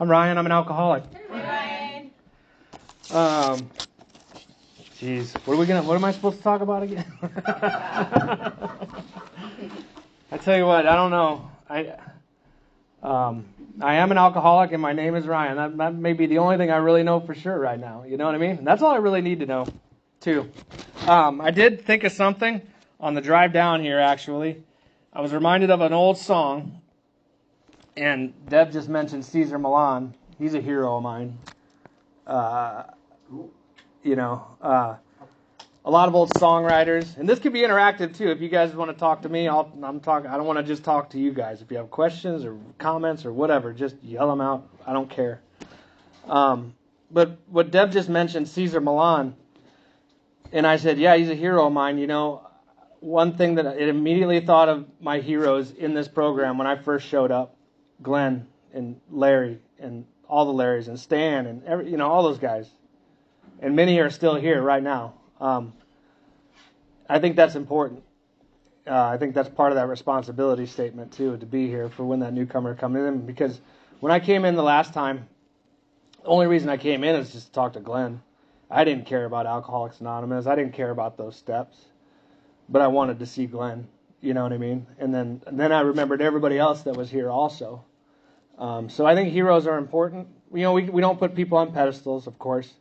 I'm Ryan. I'm an alcoholic. Ryan. Jeez, what am I supposed to talk about again? I tell you what, I don't know. I am an alcoholic, and my name is Ryan. That may be the only thing I really know for sure right now. You know what I mean? And that's all I really need to know, too. I did think of something on the drive down here, actually. I was reminded of an old song, and Deb just mentioned Caesar Milan. He's a hero of mine. A lot of old songwriters, and this could be interactive too. If you guys want to talk to me, I don't want to just talk to you guys. If you have questions or comments or whatever, just yell them out. I don't care. But what Deb just mentioned, Caesar Milan, and I said, yeah, he's a hero of mine. You know, one thing that it immediately thought of my heroes in this program when I first showed up, Glenn and Larry and all the Larrys and Stan and all those guys, and many are still here right now. I think that's important. I think that's part of that responsibility statement too, to be here for when that newcomer comes in. Because when I came in the last time, the only reason I came in is just to talk to Glenn. I didn't care about Alcoholics Anonymous. I didn't care about those steps, but I wanted to see Glenn. You know what I mean? And then I remembered everybody else that was here also. So I think heroes are important. We don't put people on pedestals, of course.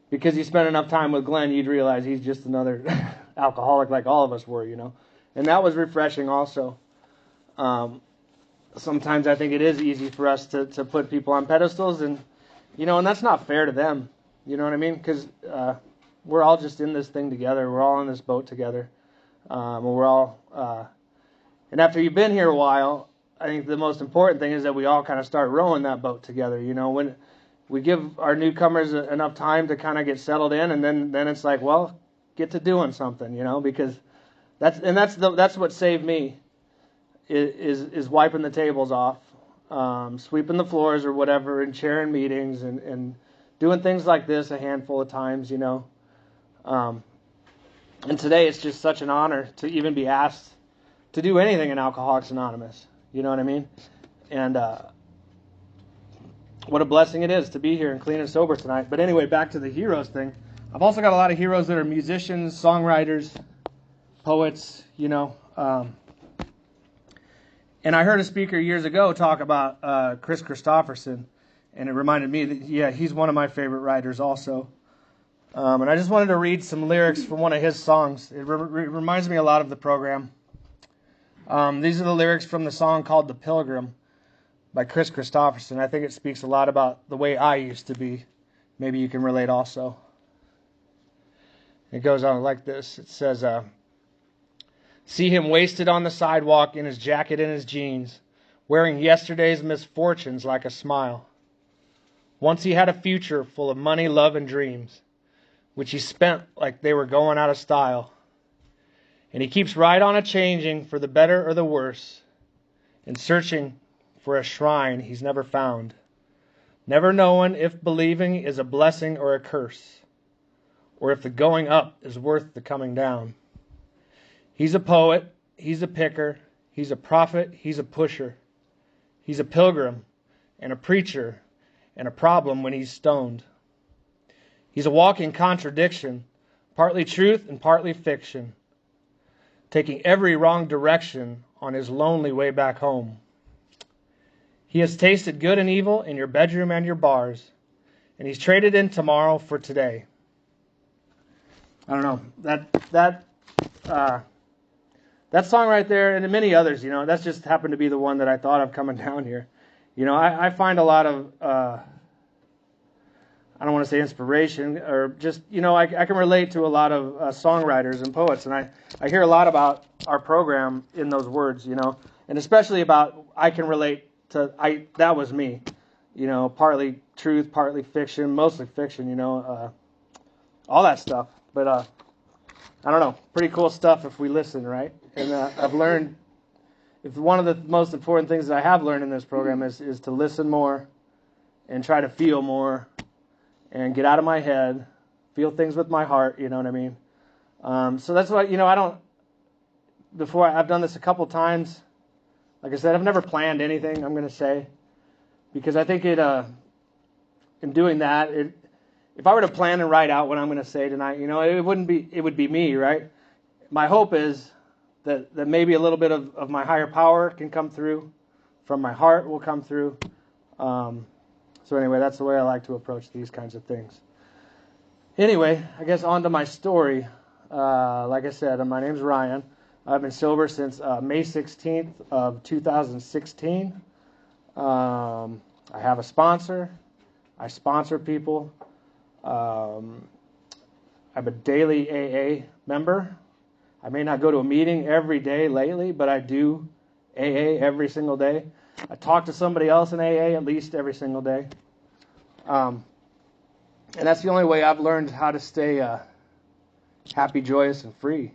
Because you spent enough time with Glenn, you'd realize he's just another alcoholic like all of us were, And that was refreshing also. Sometimes I think it is easy for us to put people on pedestals, and that's not fair to them. You know what I mean? Because we're all just in this thing together. We're all on this boat together. We're all... and after you've been here a while, I think the most important thing is that we all kind of start rowing that boat together. When we give our newcomers enough time to kind of get settled in, and then it's like, well, get to doing something, because that's what saved me is wiping the tables off, sweeping the floors or whatever, and chairing meetings and doing things like this a handful of times, And today it's just such an honor to even be asked to do anything in Alcoholics Anonymous. You know what I mean? And what a blessing it is to be here and clean and sober tonight. But anyway, back to the heroes thing. I've also got a lot of heroes that are musicians, songwriters, poets, And I heard a speaker years ago talk about Chris Christopherson, and it reminded me that, yeah, he's one of my favorite writers also. And I just wanted to read some lyrics from one of his songs. It reminds me a lot of the program. These are the lyrics from the song called The Pilgrim by Chris Christopherson. I think it speaks a lot about the way I used to be. Maybe you can relate also. It goes on like this. It says, see him wasted on the sidewalk in his jacket and his jeans, wearing yesterday's misfortunes like a smile. Once he had a future full of money, love, and dreams, which he spent like they were going out of style. And he keeps right on a-changing for the better or the worse, and searching for a shrine he's never found, never knowing if believing is a blessing or a curse, or if the going up is worth the coming down. He's a poet, he's a picker, he's a prophet, he's a pusher. He's a pilgrim and a preacher and a problem when he's stoned. He's a walking contradiction, partly truth and partly fiction, taking every wrong direction on his lonely way back home. He has tasted good and evil in your bedroom and your bars, and he's traded in tomorrow for today. I don't know, that song right there, and many others, that's just happened to be the one that I thought of coming down here. I find a lot of, I don't want to say inspiration, or just, I can relate to a lot of songwriters and poets, and I hear a lot about our program in those words, and especially about I can relate to, that was me, partly truth, partly fiction, mostly fiction, all that stuff. But I don't know, pretty cool stuff if we listen, right? And I've learned, if one of the most important things that I have learned in this program is to listen more and try to feel more and get out of my head, feel things with my heart, you know what I mean? So that's why, I've done this a couple times. Like I said, I've never planned anything, I'm going to say. because I think in doing that, if I were to plan and write out what I'm going to say tonight, it would be me, right? My hope is that maybe a little bit of my higher power can come through, from my heart will come through. So anyway, that's the way I like to approach these kinds of things. Anyway, I guess on to my story. Like I said, my name's Ryan. I've been sober since May 16th of 2016. I have a sponsor. I sponsor people. I'm a daily AA member. I may not go to a meeting every day lately, but I do AA every single day. I talk to somebody else in AA at least every single day. And that's the only way I've learned how to stay happy, joyous, and free,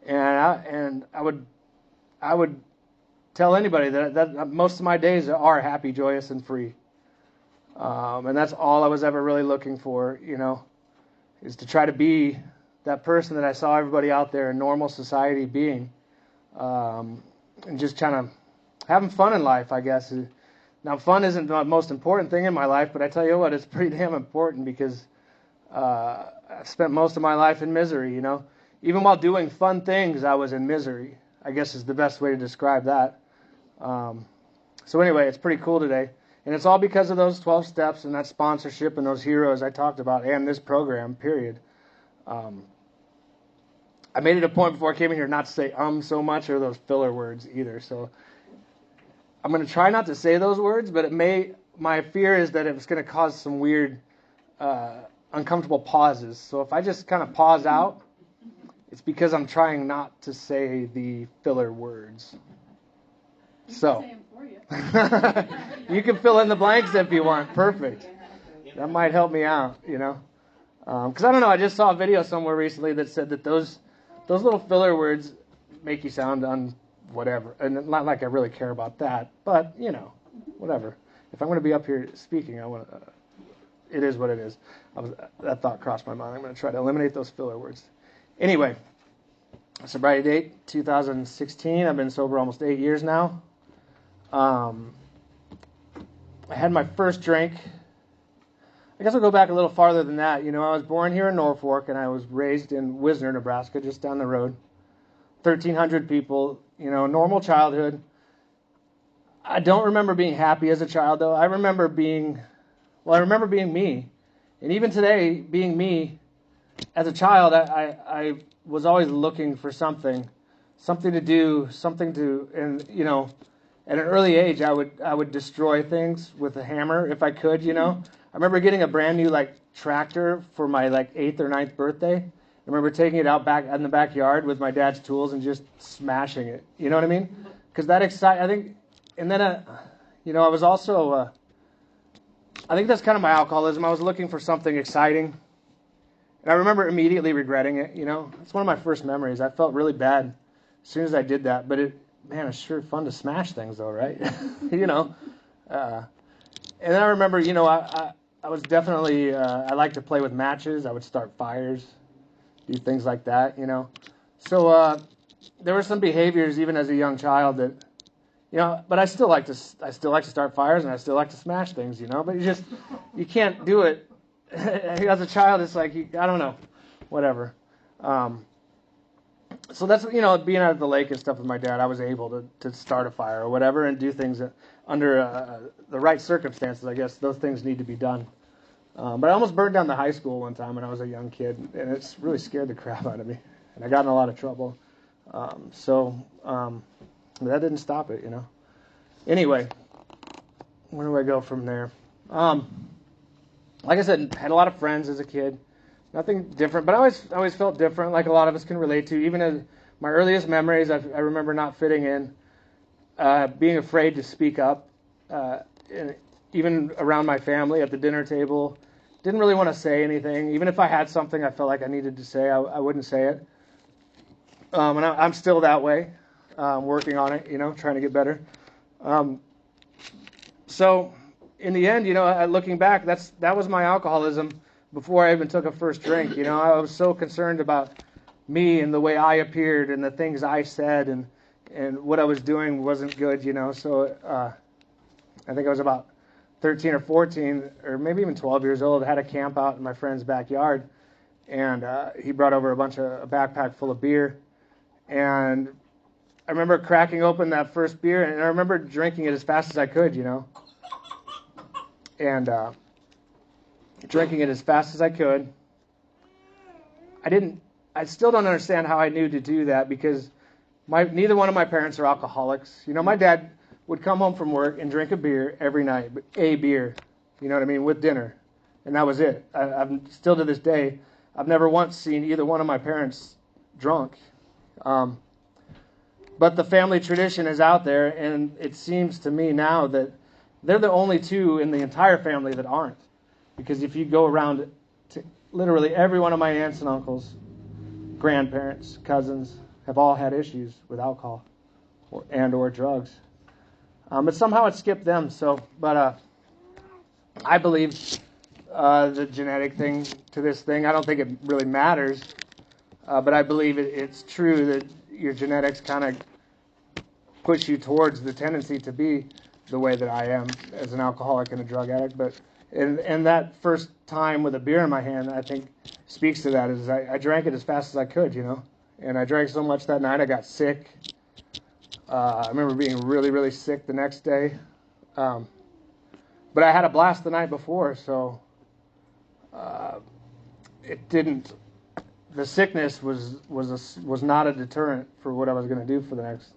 And I would tell anybody that most of my days are happy, joyous, and free. And that's all I was ever really looking for, is to try to be that person that I saw everybody out there in normal society being, and just kind of having fun in life, I guess. Now, fun isn't the most important thing in my life, but I tell you what, it's pretty damn important because I've spent most of my life in misery, Even while doing fun things, I was in misery, I guess is the best way to describe that. So anyway, it's pretty cool today. And it's all because of those 12 steps and that sponsorship and those heroes I talked about and this program, period. I made it a point before I came in here not to say so much or those filler words either. So I'm going to try not to say those words, but my fear is that it's going to cause some weird, uncomfortable pauses. So if I just kind of pause out, it's because I'm trying not to say the filler words. So you can fill in the blanks if you want. Perfect. That might help me out, Because I don't know, I just saw a video somewhere recently that said that those little filler words make you sound whatever. And not like I really care about that, but, whatever. If I'm going to be up here speaking, it is what it is. That thought crossed my mind. I'm going to try to eliminate those filler words. Anyway, sobriety date, 2016. I've been sober almost 8 years now. I had my first drink. I guess I'll go back a little farther than that. I was born here in Norfolk, and I was raised in Wisner, Nebraska, just down the road. 1,300 people, normal childhood. I don't remember being happy as a child, though. I remember being me. And even today, being me, as a child, I was always looking for something to do, and, at an early age, I would destroy things with a hammer if I could, I remember getting a brand new tractor for my 8th or 9th birthday. I remember taking it out back in the backyard with my dad's tools and just smashing it. You know what I mean? Because that I think, and then I was also I think that's kind of my alcoholism. I was looking for something exciting, and I remember immediately regretting it. It's one of my first memories. I felt really bad as soon as I did that, but it's sure fun to smash things, though, right? And then I remember, I was definitely, I liked to play with matches. I would start fires, do things like that, So there were some behaviors, even as a young child, that, but I still like to start fires, and I still like to smash things, But you can't do it. As a child, it's like, I don't know, whatever. So that's, being out at the lake and stuff with my dad, I was able to start a fire or whatever and do things under the right circumstances, I guess. Those things need to be done. But I almost burned down the high school one time when I was a young kid, and it's really scared the crap out of me. And I got in a lot of trouble. That didn't stop it, Anyway, where do I go from there? Like I said, had a lot of friends as a kid. Nothing different, but I always felt different, like a lot of us can relate to. Even in my earliest memories, I remember not fitting in, being afraid to speak up, even around my family at the dinner table. Didn't really want to say anything. Even if I had something I felt like I needed to say, I wouldn't say it. And I'm still that way, working on it, trying to get better. So in the end, looking back, that was my alcoholism. Before I even took a first drink, I was so concerned about me and the way I appeared and the things I said and what I was doing wasn't good, So I think I was about 13 or 14, or maybe even 12 years old. I had a camp out in my friend's backyard, and he brought over a backpack full of beer. And I remember cracking open that first beer, and I remember drinking it as fast as I could, and drinking it as fast as I could. I still don't understand how I knew to do that, because neither one of my parents are alcoholics. My dad would come home from work and drink a beer every night, a beer, with dinner. And that was it. I'm still to this day, I've never once seen either one of my parents drunk. But the family tradition is out there, and it seems to me now that they're the only two in the entire family that aren't. Because if you go around to literally every one of my aunts and uncles, grandparents, cousins, have all had issues with alcohol or drugs. But somehow it skipped them. But I believe the genetic thing to this thing. I don't think it really matters, but I believe it's true that your genetics kind of push you towards the tendency to be the way that I am as an alcoholic and a drug addict. But and that first time with a beer in my hand, I think speaks to that. Is I drank it as fast as I could, and I drank so much that night I got sick. I remember being really, really sick the next day. But I had a blast the night before, so it didn't. The sickness was not a deterrent for what I was going to do for the next,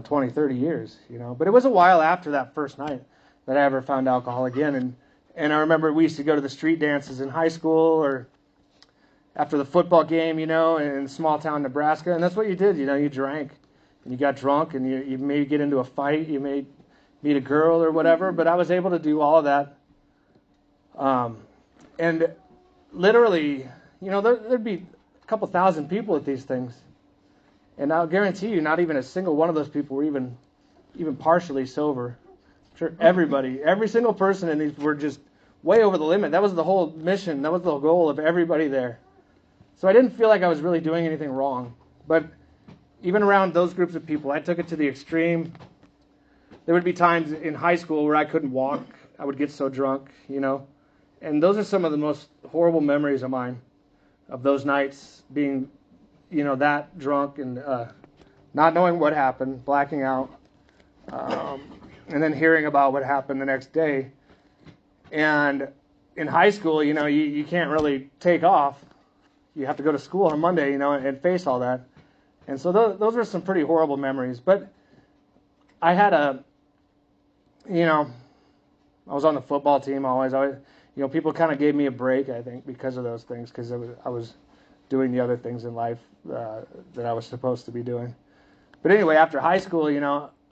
20, 30 years, But it was a while after that first night that I ever found alcohol again. And I remember we used to go to the street dances in high school or after the football game, in small town Nebraska. And that's what you did, you drank. And you got drunk, and you may get into a fight, you may meet a girl or whatever, but I was able to do all of that. And literally, there'd be a couple thousand people at these things. And I'll guarantee you, not even a single one of those people were even partially sober. I'm sure every single person in these were just way over the limit. That was the whole mission. That was the goal of everybody there. So I didn't feel like I was really doing anything wrong. But even around those groups of people, I took it to the extreme. There would be times in high school where I couldn't walk. I would get so drunk, And those are some of the most horrible memories of mine, of those nights being, that drunk and not knowing what happened, blacking out, and then hearing about what happened the next day. And in high school, you can't really take off. You have to go to school on Monday, and face all that. And so those are some pretty horrible memories. But I had I was on the football team always. People kind of gave me a break, I think, because of those things, because I was doing the other things in life that I was supposed to be doing. But anyway, after high school,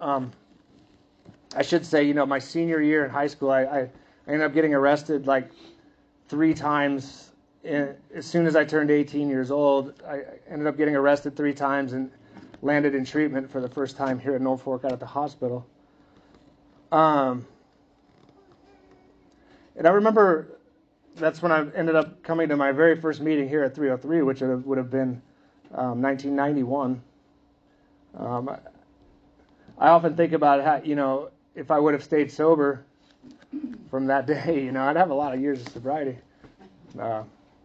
I should say, my senior year in high school, I ended up getting arrested like 3 times. As soon as I turned 18 years old, I ended up getting arrested 3 times and landed in treatment for the first time here at Norfolk out at the hospital. And I remember that's when I ended up coming to my very first meeting here at 303, which would have been 1991. I often think about how, if I would have stayed sober from that day, I'd have a lot of years of sobriety.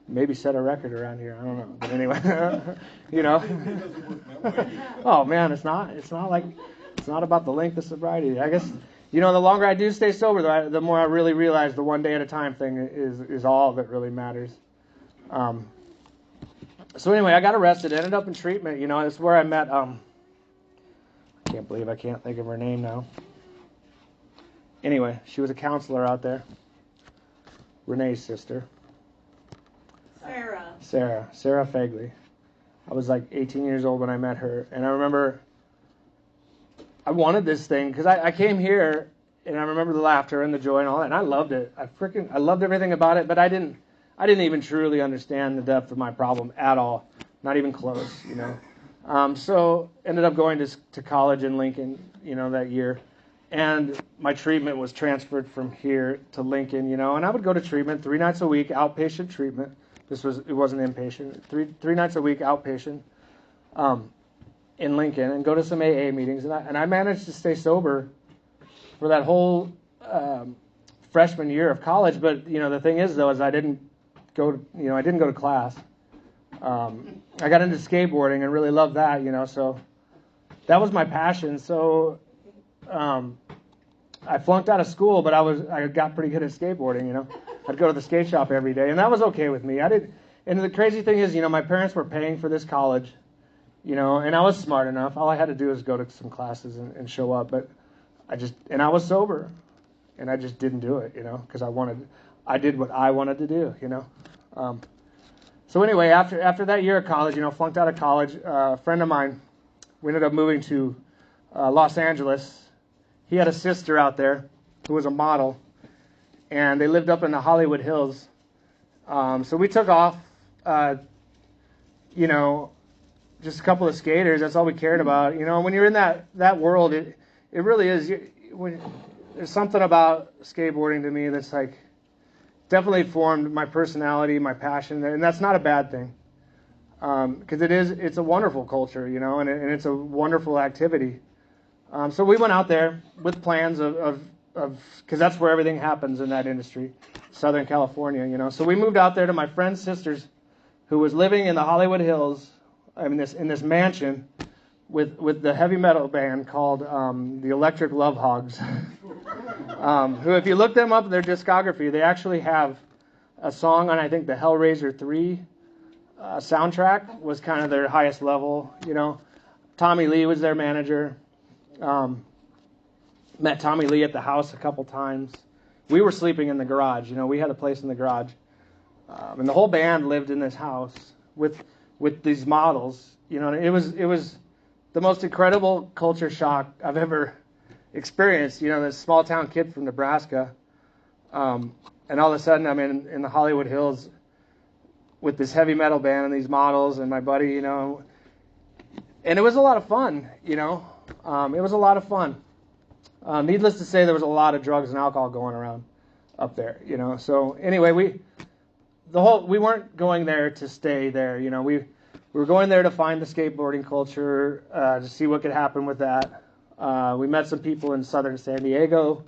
Maybe set a record around here. I don't know. But anyway, Oh man, it's not about the length of sobriety. I guess, the longer I do stay sober, the more I really realize the one day at a time thing is all that really matters. So anyway, I got arrested, ended up in treatment. It's where I met, I can't believe I can't think of her name now. Anyway, she was a counselor out there. Renee's sister. Sarah Fagley. I was like 18 years old when I met her, and I remember I wanted this thing because I came here, and I remember the laughter and the joy and all that, and I loved it. I loved everything about it, but I didn't even truly understand the depth of my problem at all, not even close, So ended up going to college in Lincoln, that year, and my treatment was transferred from here to Lincoln, and I would go to treatment 3 nights a week, outpatient treatment. It wasn't inpatient. Three nights a week outpatient in Lincoln, and go to some AA meetings, and I managed to stay sober for that whole freshman year of college. But the thing is, though, is I didn't go to class. I got into skateboarding and really loved that. So that was my passion. So I flunked out of school, but I got pretty good at skateboarding. I'd go to the skate shop every day, and that was okay with me. And the crazy thing is, my parents were paying for this college, and I was smart enough. All I had to do was go to some classes and show up. But I was sober, and I just didn't do it, because I did what I wanted to do, So anyway, after that year of college, flunked out of college, a friend of mine, we ended up moving to Los Angeles. He had a sister out there who was a model, and they lived up in the Hollywood Hills. So we took off, just a couple of skaters. That's all we cared about. When you're in that world, it really is. There's something about skateboarding to me that's like definitely formed my personality, my passion, and that's not a bad thing. Because it's a wonderful culture, and it's a wonderful activity. So we went out there with plans of because that's where everything happens in that industry, Southern California, So we moved out there to my friend's sister's, who was living in the Hollywood Hills, in this mansion with the heavy metal band called the Electric Love Hogs, who, if you look them up, their discography, they actually have a song on, I think, the Hellraiser 3 soundtrack was kind of their highest level, Tommy Lee was their manager. Met Tommy Lee at the house a couple times. We were sleeping in the garage. We had a place in the garage. And the whole band lived in this house with these models. And it was the most incredible culture shock I've ever experienced. This small town kid from Nebraska. And all of a sudden I'm in the Hollywood Hills with this heavy metal band and these models and my buddy, and it was a lot of fun, it was a lot of fun. Needless to say, there was a lot of drugs and alcohol going around up there, So anyway, we weren't going there to stay there, We were going there to find the skateboarding culture, to see what could happen with that. We met some people in southern San Diego.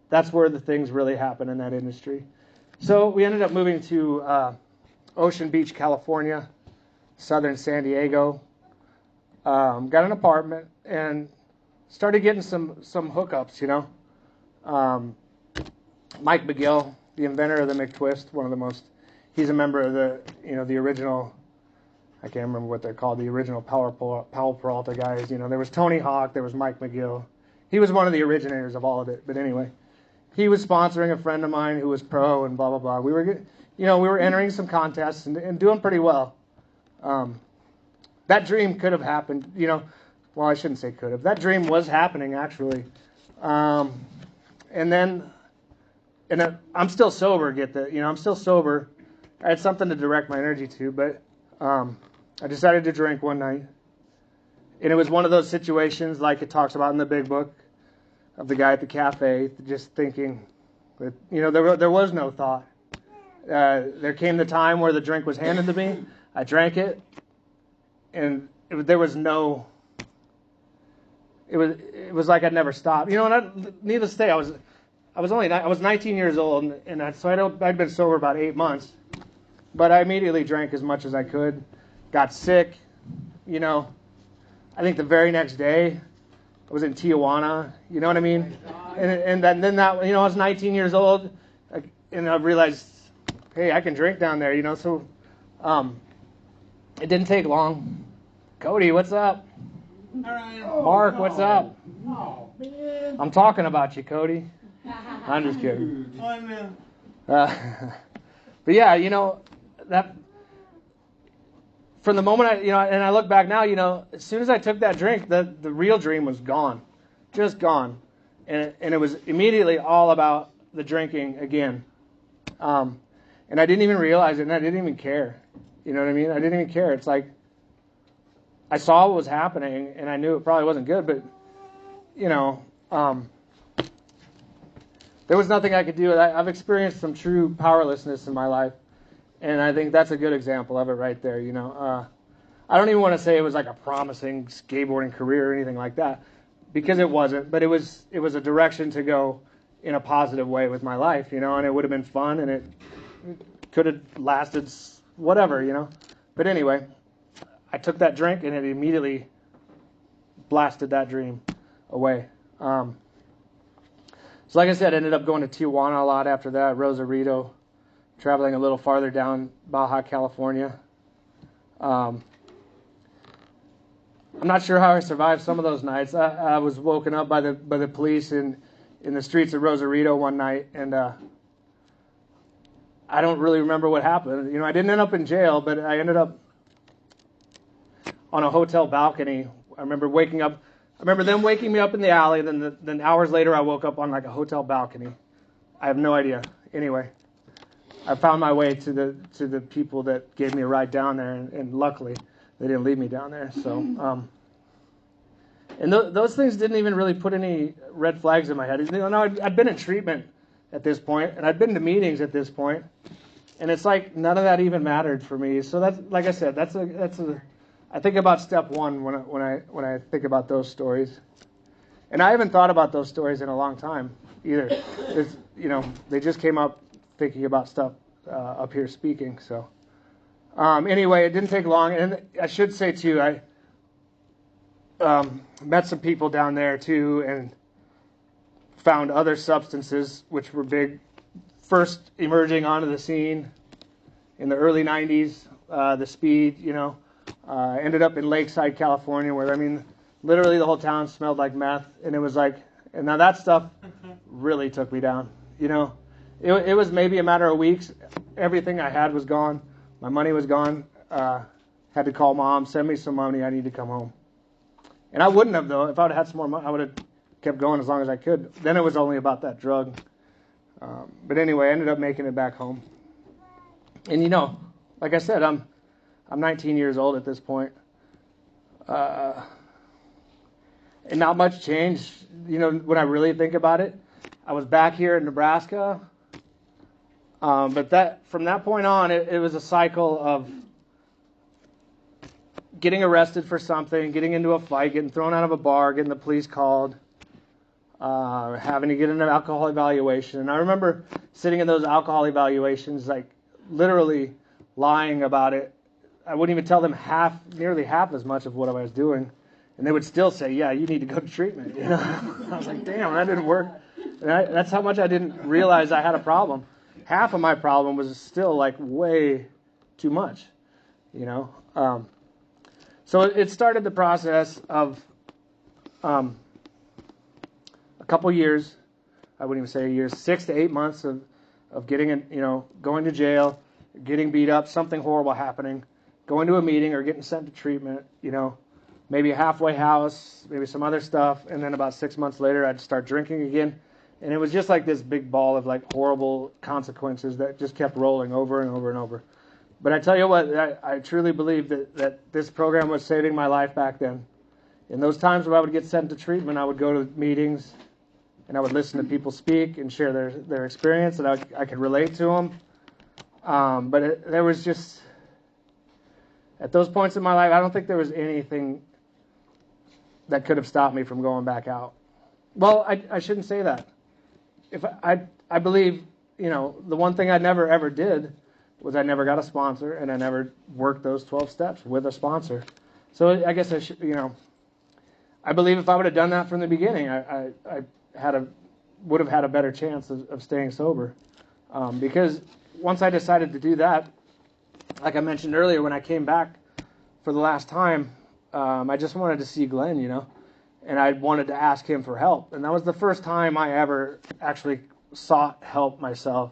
That's where the things really happen in that industry. So we ended up moving to Ocean Beach, California, southern San Diego. Got an apartment and started getting some hookups, Mike McGill, the inventor of the McTwist, he's a member of the original, I can't remember what they're called, the original Powell Peralta guys. There was Tony Hawk, there was Mike McGill. He was one of the originators of all of it. But anyway, he was sponsoring a friend of mine who was pro and blah, blah, blah. We were entering some contests and doing pretty well. That dream could have happened, well, I shouldn't say could have. That dream was happening, actually. And I'm still sober, get that. I'm still sober. I had something to direct my energy to, but I decided to drink one night. And it was one of those situations like it talks about in the big book of the guy at the cafe, just thinking that, there was no thought. There came the time where the drink was handed to me. I drank it, and there was no... It was like I'd never stopped. Needless to say, I was 19 years old, so I'd been sober about 8 months. But I immediately drank as much as I could. Got sick. I think the very next day, I was in Tijuana. You know what I mean? And then that, I was 19 years old, and I realized, hey, I can drink down there. So it didn't take long. Cody, what's up? Mark, what's up? I'm talking about you, Cody. I'm just kidding. But yeah, that from the moment and I look back now, as soon as I took that drink, the real dream was gone, just gone, and it was immediately all about the drinking again, and I didn't even realize it, and I didn't even care. You know what I mean? I didn't even care. It's like I saw what was happening, and I knew it probably wasn't good, but there was nothing I could do. I've experienced some true powerlessness in my life, and I think that's a good example of it right there. I don't even want to say it was like a promising skateboarding career or anything like that, because it wasn't. But it was a direction to go in a positive way with my life, and it would have been fun, and it could have lasted whatever. But anyway, I took that drink, and it immediately blasted that dream away. So like I said, I ended up going to Tijuana a lot after that, Rosarito, traveling a little farther down Baja California. I'm not sure how I survived some of those nights. I was woken up by the police in the streets of Rosarito one night, and I don't really remember what happened. I didn't end up in jail, but I ended up on a hotel balcony. I remember waking up. I remember them waking me up in the alley. Then hours later, I woke up on like a hotel balcony. I have no idea. Anyway, I found my way to the people that gave me a ride down there, and luckily they didn't leave me down there. So, and those things didn't even really put any red flags in my head. I'd been in treatment at this point, and I'd been to meetings at this point, and it's like none of that even mattered for me. So that's, like I said, I think about step one when I think about those stories, and I haven't thought about those stories in a long time either. They just came up thinking about stuff up here speaking. So anyway, it didn't take long, and I should say too, I met some people down there too, and found other substances which were big, first emerging onto the scene in the early 90s. The speed, ended up in Lakeside, California, where literally the whole town smelled like meth, and it was like, and now that stuff really took me down. It was maybe a matter of weeks. Everything I had was gone. My money was gone. Had to call mom, send me some money. I need to come home. And I wouldn't have, though. If I would have had some more money, I would have kept going as long as I could. Then it was only about that drug. But anyway, I ended up making it back home. And like I said, I'm 19 years old at this point. And not much changed. When I really think about it, I was back here in Nebraska. But from that point on, it was a cycle of getting arrested for something, getting into a fight, getting thrown out of a bar, getting the police called, having to get an alcohol evaluation. And I remember sitting in those alcohol evaluations, like literally lying about it. I wouldn't even tell them nearly half as much of what I was doing. And they would still say, yeah, you need to go to treatment. I was like, damn, that didn't work. And that's how much I didn't realize I had a problem. Half of my problem was still like way too much, So it started the process of a couple years. I wouldn't even say a year, 6 to 8 months of getting in, going to jail, getting beat up, something horrible happening, going to a meeting or getting sent to treatment, maybe a halfway house, maybe some other stuff, and then about 6 months later I'd start drinking again. And it was just like this big ball of like horrible consequences that just kept rolling over and over and over. But I tell you what, I truly believe that this program was saving my life back then. In those times where I would get sent to treatment, I would go to meetings and I would listen to people speak and share their experience, and I could relate to them. But there was just, at those points in my life, I don't think there was anything that could have stopped me from going back out. Well, I shouldn't say that. If I believe, the one thing I never ever did was I never got a sponsor, and I never worked those 12 steps with a sponsor. So I guess I should, I believe if I would have done that from the beginning, I would have had a better chance of staying sober. Because once I decided to do that, like I mentioned earlier, when I came back for the last time, I just wanted to see Glenn, and I wanted to ask him for help. And that was the first time I ever actually sought help myself.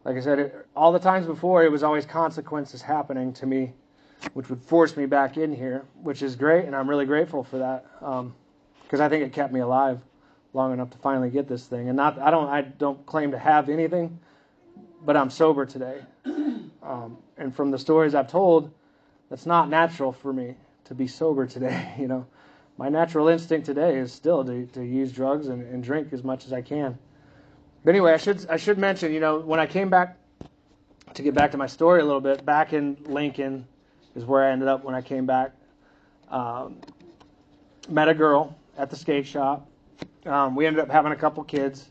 Like I said, all the times before, it was always consequences happening to me, which would force me back in here, which is great, and I'm really grateful for that, because I think it kept me alive long enough to finally get this thing. And I don't claim to have anything, but I'm sober today. And from the stories I've told, that's not natural for me to be sober today. My natural instinct today is still to use drugs and drink as much as I can. But anyway, I should mention, when I came back, to get back to my story a little bit, back in Lincoln is where I ended up when I came back. Met a girl at the skate shop. We ended up having a couple kids.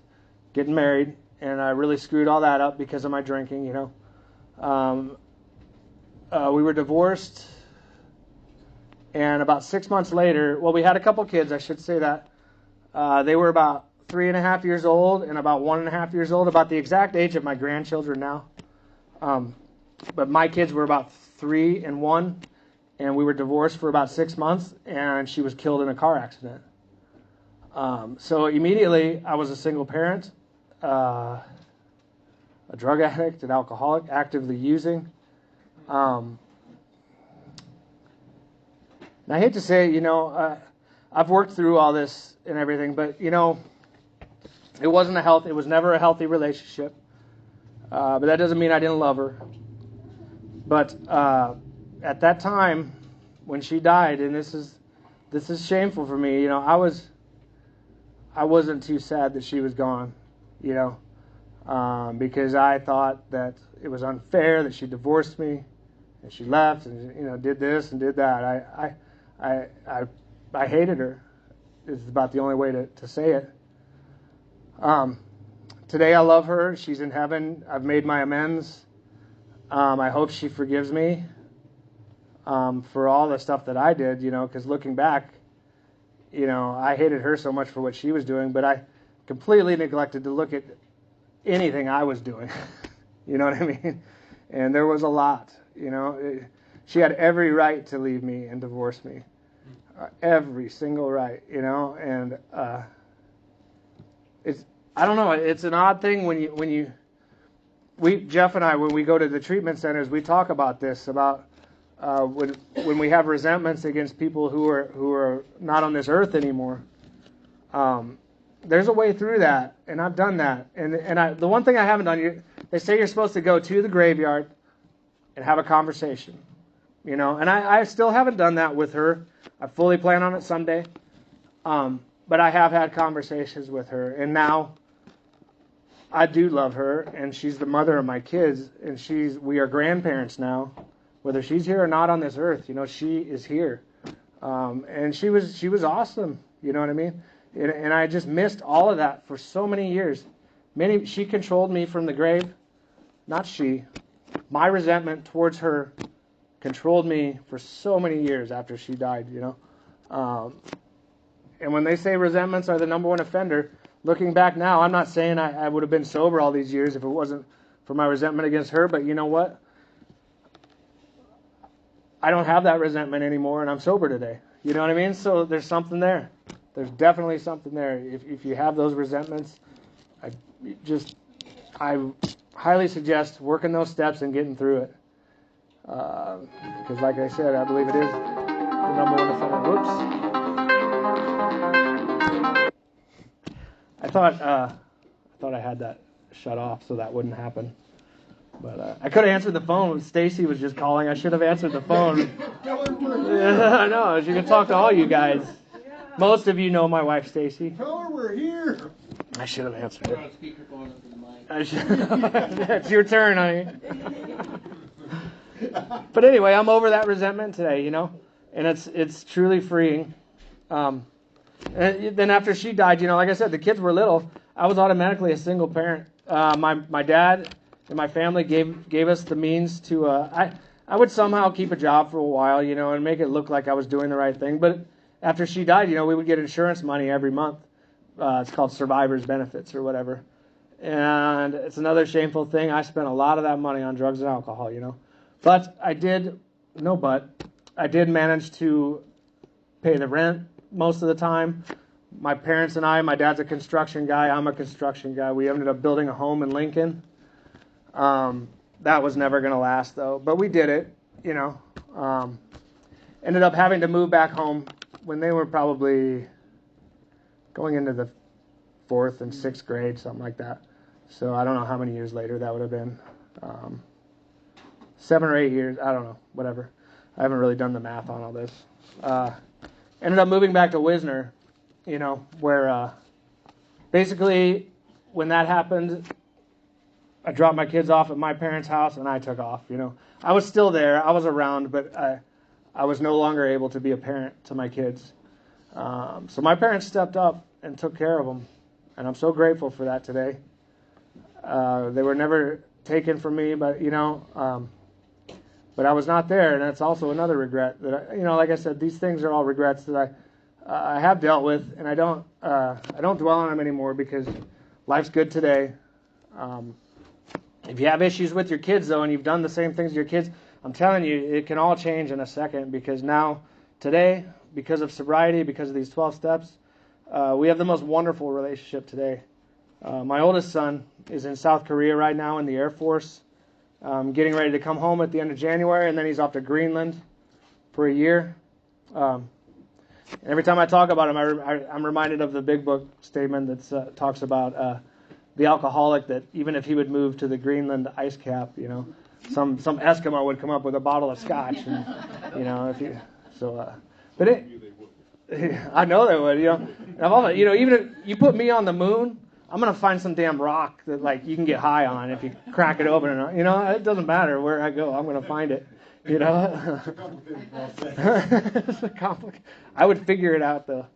getting married, and I really screwed all that up because of my drinking, we were divorced, and about 6 months later, well, we had a couple kids, I should say that. They were about 3.5 years old and about 1.5 years old, about the exact age of my grandchildren now. But my kids were about 3 and 1, and we were divorced for about 6 months, and she was killed in a car accident. So immediately, I was a single parent, a drug addict, an alcoholic, actively using. And I hate to say, I've worked through all this and everything, but it was never a healthy relationship. But that doesn't mean I didn't love her. But at that time, when she died, and this is shameful for me, I wasn't too sad that she was gone, because I thought that it was unfair that she divorced me, and she left, and did this and did that. I hated her. Is about the only way to say it. Today I love her. She's in heaven. I've made my amends. I hope she forgives me for all the stuff that I did, because looking back, I hated her so much for what she was doing, but I completely neglected to look at anything I was doing. You know what I mean? And there was a lot, She had every right to leave me and divorce me. Every single right, and I don't know, it's an odd thing when Jeff and I, when we go to the treatment centers, we talk about this, about when we have resentments against people who are not on this earth anymore. There's a way through that, and I've done that. And the one thing I haven't done, they say you're supposed to go to the graveyard and have a conversation, and I still haven't done that with her. I fully plan on it someday. But I have had conversations with her, and now I do love her, and she's the mother of my kids, and we are grandparents now. Whether she's here or not on this earth, she is here. And she was awesome, you know what I mean? And I just missed all of that for so many years. She controlled me from the grave, not she. My resentment towards her controlled me for so many years after she died, And when they say resentments are the number one offender, looking back now, I'm not saying I would have been sober all these years if it wasn't for my resentment against her, but you know what? I don't have that resentment anymore, and I'm sober today. You know what I mean? So there's something there. There's definitely something there. If you have those resentments, I highly suggest working those steps and getting through it. Because like I said, I believe it is the number one offender. Whoops. I thought I had that shut off so that wouldn't happen. But I could have answered the phone. Stacy was just calling. I should have answered the phone. I know. She can talk to all you guys. Most of you know my wife, Stacy. Tell her we're here. I should have answered it. It's your turn, honey. But anyway, I'm over that resentment today, and it's truly freeing. And then after she died, like I said, the kids were little. I was automatically a single parent. My dad and my family gave us the means to. I would somehow keep a job for a while, and make it look like I was doing the right thing. But after she died, we would get insurance money every month. It's called survivor's benefits or whatever. And it's another shameful thing. I spent a lot of that money on drugs and alcohol, But I did manage to pay the rent most of the time. My parents and my dad's a construction guy, I'm a construction guy. We ended up building a home in Lincoln. That was never going to last, though. But we did it, Ended up having to move back home when they were probably going into the 4th and 6th grade, something like that. So I don't know how many years later that would have been. 7 or 8 years, I don't know, whatever. I haven't really done the math on all this. Ended up moving back to Wisner, where basically when that happened, I dropped my kids off at my parents' house and I took off, I was still there, I was around, but I was no longer able to be a parent to my kids. So my parents stepped up and took care of them. And I'm so grateful for that today. They were never taken from me, but but I was not there, and that's also another regret. That like I said, these things are all regrets that I have dealt with, and I don't dwell on them anymore because life's good today. If you have issues with your kids though, and you've done the same things to your kids, I'm telling you, it can all change in a second because now, today, because of sobriety, because of these 12 steps, we have the most wonderful relationship today. My oldest son is in South Korea right now in the Air Force, getting ready to come home at the end of January, and then he's off to Greenland for a year. Every time I talk about him, I'm reminded of the Big Book statement that talks about the alcoholic, that even if he would move to the Greenland ice cap, some Eskimo would come up with a bottle of scotch, and but I know they would, even if you put me on the moon, I'm gonna find some damn rock that you can get high on if you crack it open, and it doesn't matter where I go, I'm gonna find it, It's a complicated. I would figure it out though.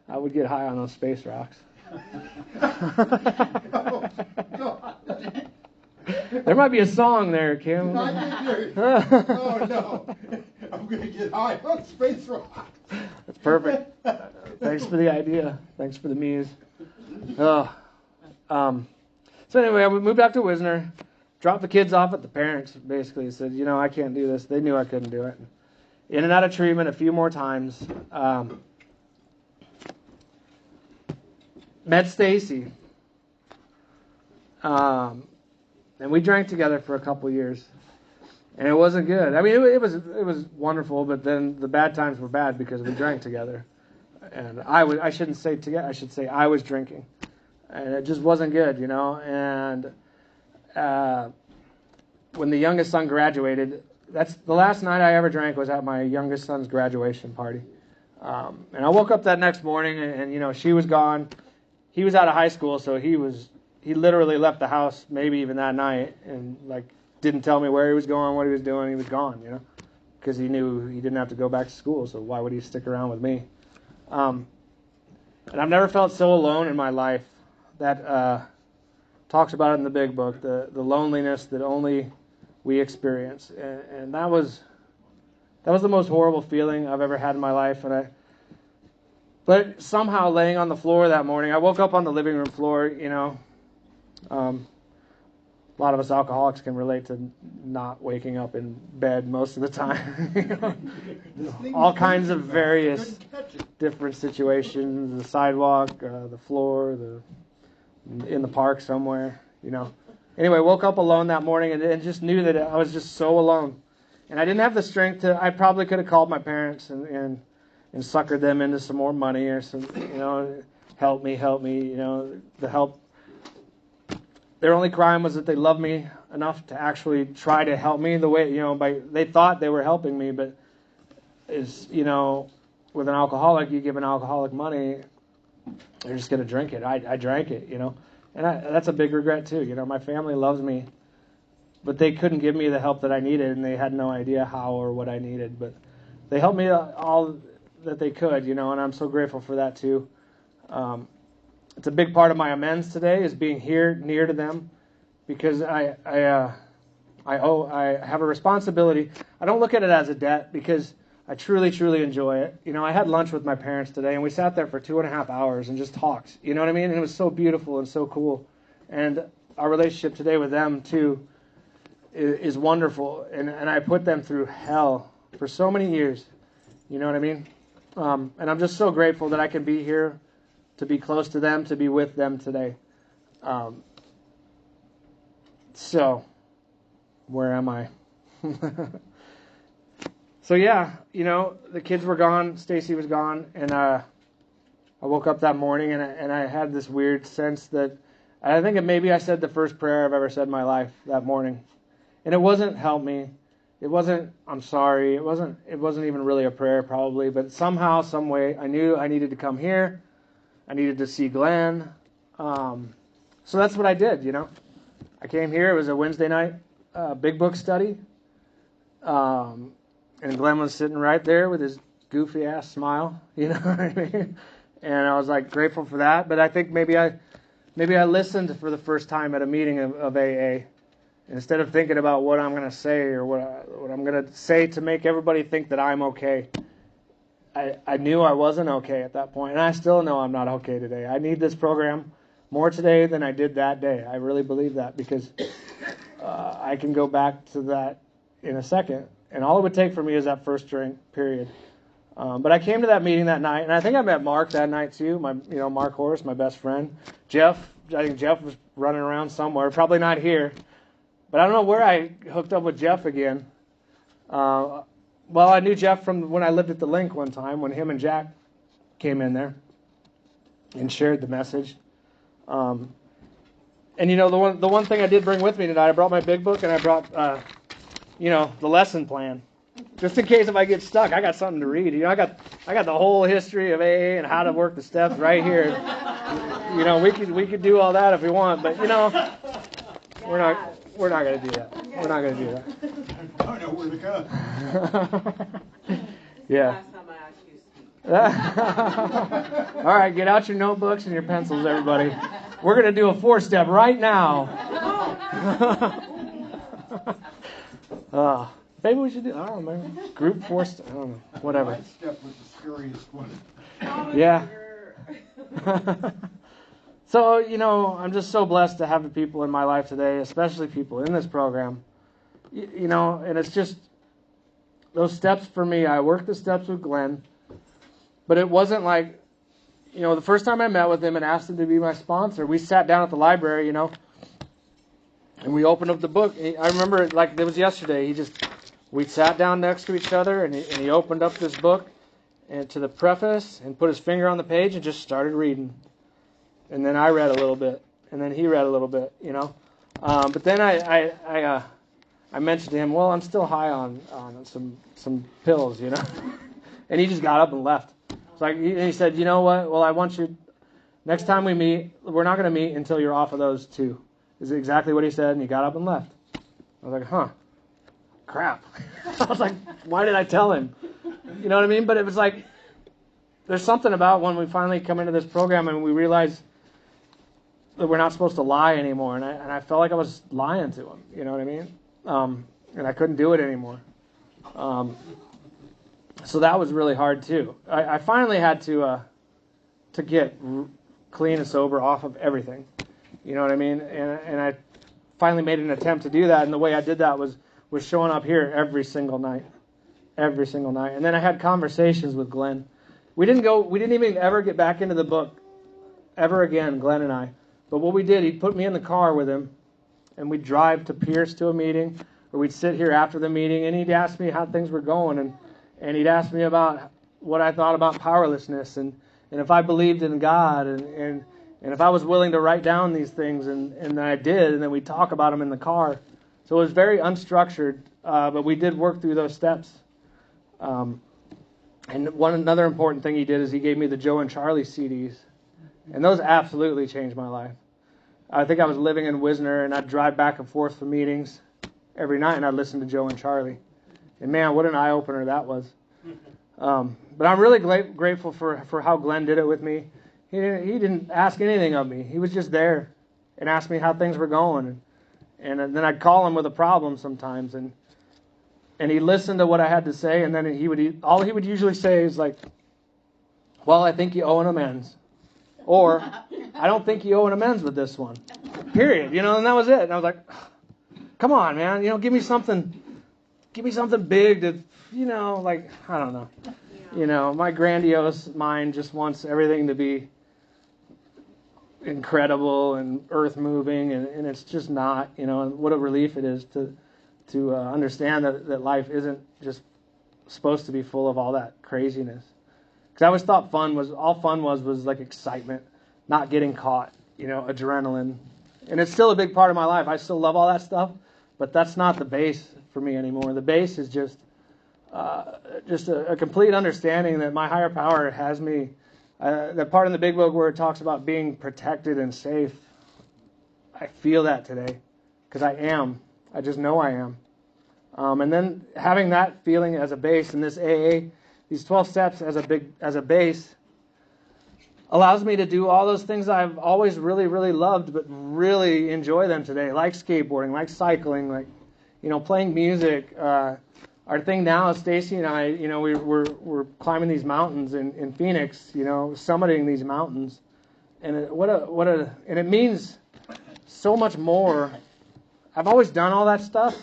I would get high on those space rocks. There might be a song there, Kim. Oh no, I'm gonna get high on space rocks. That's perfect. Thanks for the idea. Thanks for the muse. So anyway, we moved out to Wisner, dropped the kids off at the parents, basically said, I can't do this. They knew I couldn't do it. In and out of treatment a few more times. Met Stacy. And we drank together for a couple years. And it wasn't good. I mean, it was wonderful, but then the bad times were bad because we drank together. And I shouldn't say together, I should say I was drinking. And it just wasn't good, And when the youngest son graduated, that's the last night I ever drank was at my youngest son's graduation party. And I woke up that next morning and she was gone. He was out of high school, so he literally left the house maybe even that night and didn't tell me where he was going, what he was doing. He was gone, because he knew he didn't have to go back to school, so why would he stick around with me? And I've never felt so alone in my life. That talks about it in the Big Book, the loneliness that only we experience, and that was the most horrible feeling I've ever had in my life. But somehow laying on the floor that morning, I woke up on the living room floor. A lot of us alcoholics can relate to not waking up in bed most of the time. All kinds of various different situations: the sidewalk, the floor, in the park somewhere, Anyway, woke up alone that morning and just knew that I was just so alone. And I didn't have the strength to, I probably could have called my parents and suckered them into some more money or some, help me, the help. Their only crime was that they loved me enough to actually try to help me the way, they thought they were helping me, but with an alcoholic, you give an alcoholic money, they're just going to drink it. I drank it, and that's a big regret too. My family loves me, but they couldn't give me the help that I needed, and they had no idea how or what I needed. But they helped me all that they could, and I'm so grateful for that too. It's a big part of my amends today is being here near to them, because I have a responsibility. I don't look at it as a debt because I truly, truly enjoy it. I had lunch with my parents today, and we sat there for 2.5 hours and just talked. You know what I mean? And it was so beautiful and so cool. And our relationship today with them, too, is wonderful. And I put them through hell for so many years. You know what I mean? And I'm just so grateful that I can be here, to be close to them, to be with them today. So, where am I? So yeah, the kids were gone, Stacy was gone, and I woke up that morning and I had this weird sense that I think maybe I said the first prayer I've ever said in my life that morning. And it wasn't help me. It wasn't I'm sorry. It wasn't even really a prayer probably, but somehow, some way I knew I needed to come here. I needed to see Glenn. So that's what I did, I came here, it was a Wednesday night Big Book study. And Glenn was sitting right there with his goofy ass smile, you know what I mean? And I was grateful for that. But I think maybe I maybe I listened for the first time at a meeting of AA. Instead of thinking about what I'm going to say or what I'm going to say to make everybody think that I'm okay, I knew I wasn't okay at that point, and I still know I'm not okay today. I need this program more today than I did that day. I really believe that because I can go back to that in a second, and all it would take for me is that first drink, period. But I came to that meeting that night, and I think I met Mark that night too. Mark Horace, my best friend. Jeff, I think Jeff was running around somewhere, probably not here. But I don't know where I hooked up with Jeff again. Well, I knew Jeff from when I lived at the Link one time when him and Jack came in there and shared the message. And the one thing I did bring with me tonight, I brought my big book and I brought the lesson plan, just in case if I get stuck. I got something to read. I got the whole history of AA and how to work the steps right here. We could do all that if we want, but we're not. We're not going to do that. We're not going to do that. I don't know where to go. Yeah. Last time I asked you. All right, get out your notebooks and your pencils, everybody. We're going to do a 4-step right now. Maybe we should do, I don't know, group 4-step, I don't know, whatever. That step was the scariest one. Yeah. So, I'm just so blessed to have the people in my life today, especially people in this program. And it's just those steps for me. I worked the steps with Glenn, but it wasn't like, the first time I met with him and asked him to be my sponsor, we sat down at the library, and we opened up the book. I remember it like it was yesterday. We sat down next to each other, and he opened up this book and to the preface and put his finger on the page and just started reading. And then I read a little bit, and then he read a little bit, But then I mentioned to him, well, I'm still high on some pills, And he just got up and left. He said, you know what? Well, I want you, next time we meet, we're not going to meet until you're off of those 2. Is exactly what he said, and he got up and left. I was like, crap. I was like, why did I tell him? You know what I mean? But it was like, there's something about when we finally come into this program and we realize that we're not supposed to lie anymore, and I felt like I was lying to him. You know what I mean? And I couldn't do it anymore. So that was really hard too. I finally had to get clean and sober off of everything. You know what I mean? And I finally made an attempt to do that, and the way I did that was showing up here every single night. And then I had conversations with Glenn. We didn't even ever get back into the book ever again, Glenn and I. But what we did, he put me in the car with him, and we'd drive to Pierce to a meeting, or we'd sit here after the meeting, and he'd ask me how things were going, and he'd ask me about what I thought about powerlessness, and if I believed in God, and if I was willing to write down these things, and I did, and then we'd talk about them in the car. So it was very unstructured, but we did work through those steps. And another important thing he did is he gave me the Joe and Charlie CDs, and those absolutely changed my life. I think I was living in Wisner, and I'd drive back and forth for meetings every night, and I'd listen to Joe and Charlie. And man, what an eye-opener that was. But I'm really grateful for how Glenn did it with me. He didn't ask anything of me. He was just there and asked me how things were going. And then I'd call him with a problem sometimes, and he listened to what I had to say, and then all he would usually say is like, well, I think you owe an amends. Or, I don't think you owe an amends with this one. Period. And that was it. And I was like, come on, man. Give me something big to, I don't know. My grandiose mind just wants everything to be incredible and earth-moving, and it's just not, and what a relief it is to understand that life isn't just supposed to be full of all that craziness. Because I always thought all fun was like excitement, not getting caught, adrenaline. And it's still a big part of my life. I still love all that stuff, but that's not the base for me anymore. The base is just a complete understanding that my higher power has me. The part in the big book where it talks about being protected and safe, I feel that today because I am. I just know I am. And then having that feeling as a base in this AA, these 12 steps as a base, allows me to do all those things I've always really, really loved, but really enjoy them today, like skateboarding, like cycling, like, playing music. Our thing now is Stacy and I, we're climbing these mountains in Phoenix, summiting these mountains. And and it means so much more. I've always done all that stuff,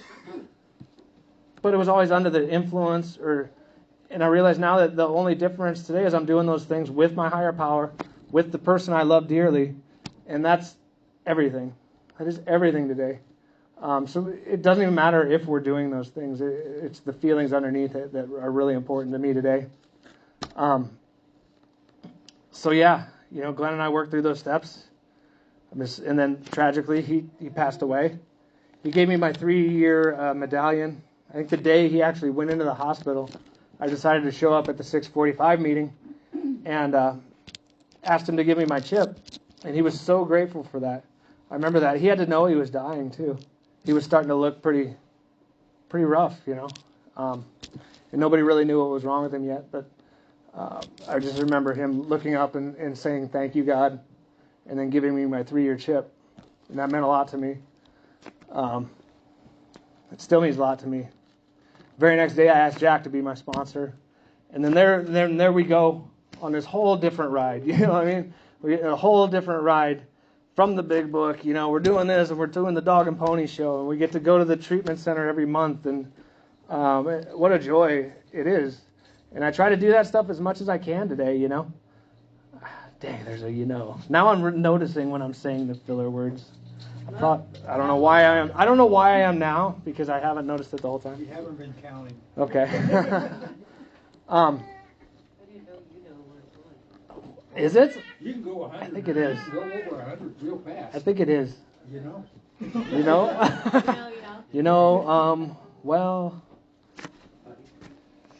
but it was always under the influence and I realize now that the only difference today is I'm doing those things with my higher power, with the person I love dearly, and that's everything. That is everything today. So it doesn't even matter if we're doing those things. It's the feelings underneath it that are really important to me today. So yeah, Glenn and I worked through those steps, and then tragically he passed away. He gave me my 3-year medallion. I think the day he actually went into the hospital, I decided to show up at the 6:45 meeting and asked him to give me my chip, and he was so grateful for that. I remember that. He had to know he was dying too. He was starting to look pretty rough, and nobody really knew what was wrong with him yet, but I just remember him looking up and saying, "Thank you, God," and then giving me my 3-year chip, and that meant a lot to me. It still means a lot to me. Very next day, I asked Jack to be my sponsor, and then there we go on this whole different ride. You know what I mean? We get a whole different ride from the big book. We're doing this, and we're doing the dog and pony show, and we get to go to the treatment center every month, and what a joy it is. And I try to do that stuff as much as I can today. Dang, there's a Now I'm noticing when I'm saying the filler words. I don't know why I am. I don't know why I am now, because I haven't noticed it the whole time. You haven't been counting. Okay. Is it? You can go 100. I think it is. You can go over 100 real fast. I think it is. You know. Well,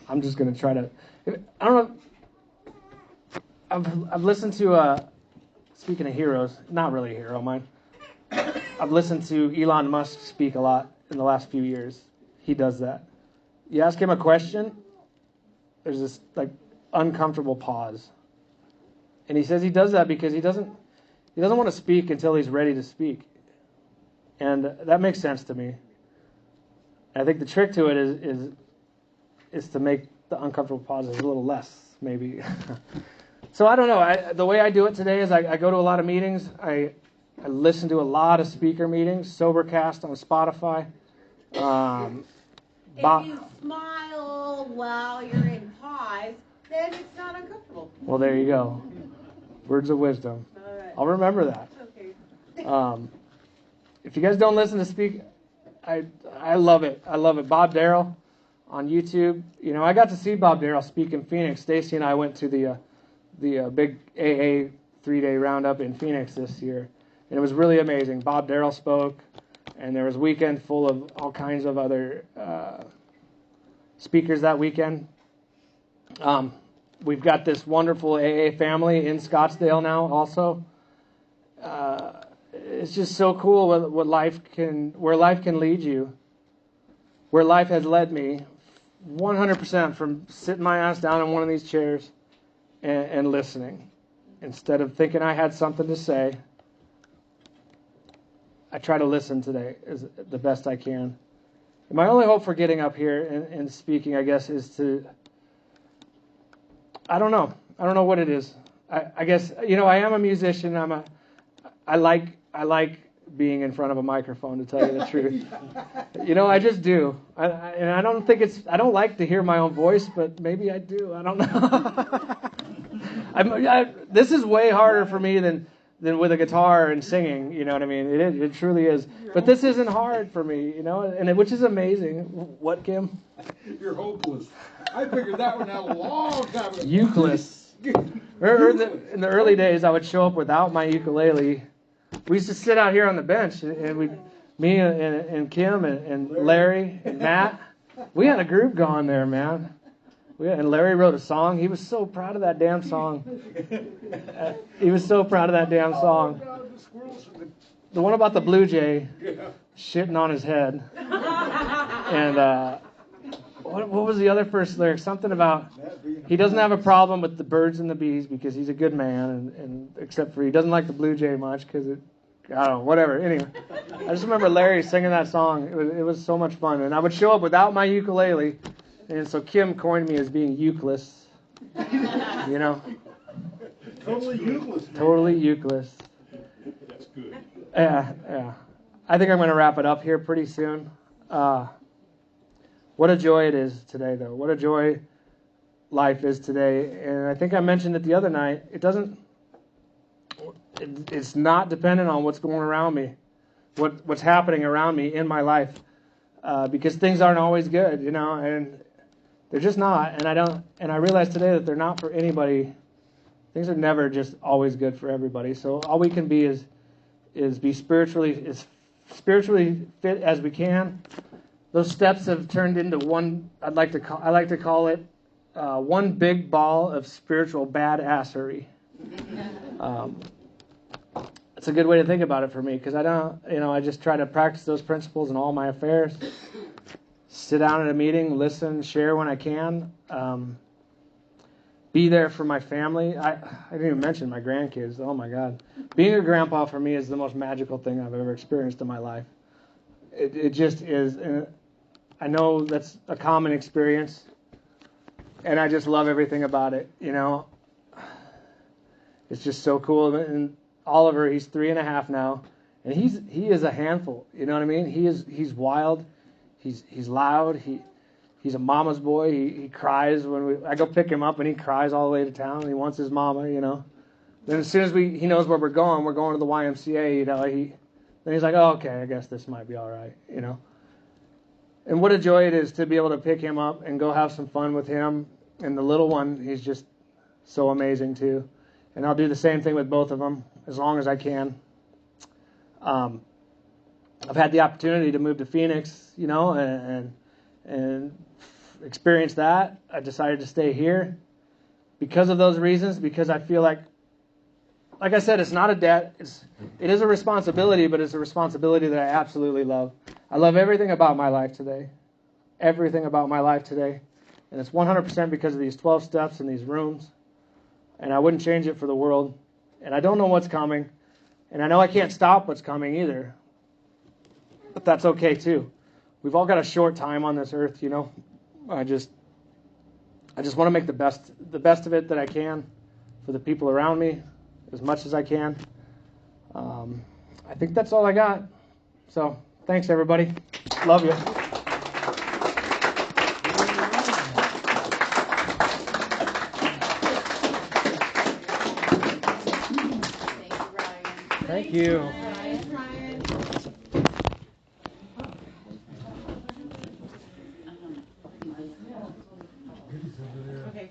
I'm just gonna try to. I don't know. I've listened to. Speaking of heroes, not really a hero of mine. I've listened to Elon Musk speak a lot in the last few years. He does that. You ask him a question, there's this uncomfortable pause. And he says he does that because he doesn't want to speak until he's ready to speak. And that makes sense to me. And I think the trick to it is to make the uncomfortable pauses a little less, maybe. So I don't know. The way I do it today is I go to a lot of meetings. I listen to a lot of speaker meetings, Sobercast on Spotify. If you smile while you're in pause, then it's not uncomfortable. Well, there you go. Words of wisdom. All right. I'll remember that. Okay. If you guys don't listen to speak, I love it. I love it. Bob Darrell on YouTube. I got to see Bob Darrell speak in Phoenix. Stacy and I went to the big AA 3-day roundup in Phoenix this year. And it was really amazing. Bob Darrell spoke, and there was a weekend full of all kinds of other speakers that weekend. We've got this wonderful AA family in Scottsdale now also. It's just so cool where life can lead you. Where life has led me 100% from sitting my ass down in one of these chairs and listening. Instead of thinking I had something to say, I try to listen today as the best I can. And my only hope for getting up here and speaking, I guess, is to, I don't know what it is. I guess, I am a musician. I like being in front of a microphone, to tell you the truth. I just do. And I don't like to hear my own voice, but maybe I do. I don't know. This is way harder for me than with a guitar and singing, you know what I mean? It truly is. But this isn't hard for me, which is amazing. What, Kim? You're hopeless. I figured that one out a long time ago. Euclid. In the early days, I would show up without my ukulele. We used to sit out here on the bench, and me and Kim and Larry and Matt, we had a group going there, man. And Larry wrote a song. He was so proud of that damn song. He was so proud of that damn song. The one about the blue jay shitting on his head. And what was the other first lyric? Something about he doesn't have a problem with the birds and the bees because he's a good man, and except for he doesn't like the blue jay much because I don't know, whatever. Anyway, I just remember Larry singing that song. It was so much fun, and I would show up without my ukulele, and so Kim coined me as being ukeless. You know, Totally useless. totally ukeless. That's good. Yeah. I think I'm going to wrap it up here pretty soon. What a joy it is today, though. What a joy life is today. And I think I mentioned it the other night. It's not dependent on what's going around me, what's happening around me in my life, because things aren't always good, you know, and they're just not. And I realize today that they're not for anybody. Things are never just always good for everybody. So all we can be is be spiritually fit as we can. Those steps have turned into one. I like to call it one big ball of spiritual badassery. It's a good way to think about it for me because I just try to practice those principles in all my affairs. Sit down at a meeting, listen, share when I can. Be there for my family. I didn't even mention my grandkids. Oh my God. Being a grandpa for me is the most magical thing I've ever experienced in my life. It just is. And I know that's a common experience. And I just love everything about it, you know. It's just so cool. And Oliver, he's 3.5 now. And he is a handful. You know what I mean? He's wild. He's loud. He's a mama's boy. He cries when I go pick him up, and he cries all the way to town. He wants his mama, you know. Then as soon as he knows where we're going to the YMCA, you know. Then he's like, oh, okay, I guess this might be all right, you know. And what a joy it is to be able to pick him up and go have some fun with him. And the little one, he's just so amazing too. And I'll do the same thing with both of them as long as I can. I've had the opportunity to move to Phoenix, you know, and experience that. I decided to stay here because of those reasons, because I feel like I said, it's not a debt. It is a responsibility, but it's a responsibility that I absolutely love. I love everything about my life today. Everything about my life today. And it's 100% because of these 12 steps and these rooms. And I wouldn't change it for the world. And I don't know what's coming. And I know I can't stop what's coming either. But that's okay too. We've all got a short time on this earth, you know. I just want to make the best of it that I can for the people around me as much as I can. I think that's all I got. So thanks, everybody. Love you. Thank you. Ryan. Okay.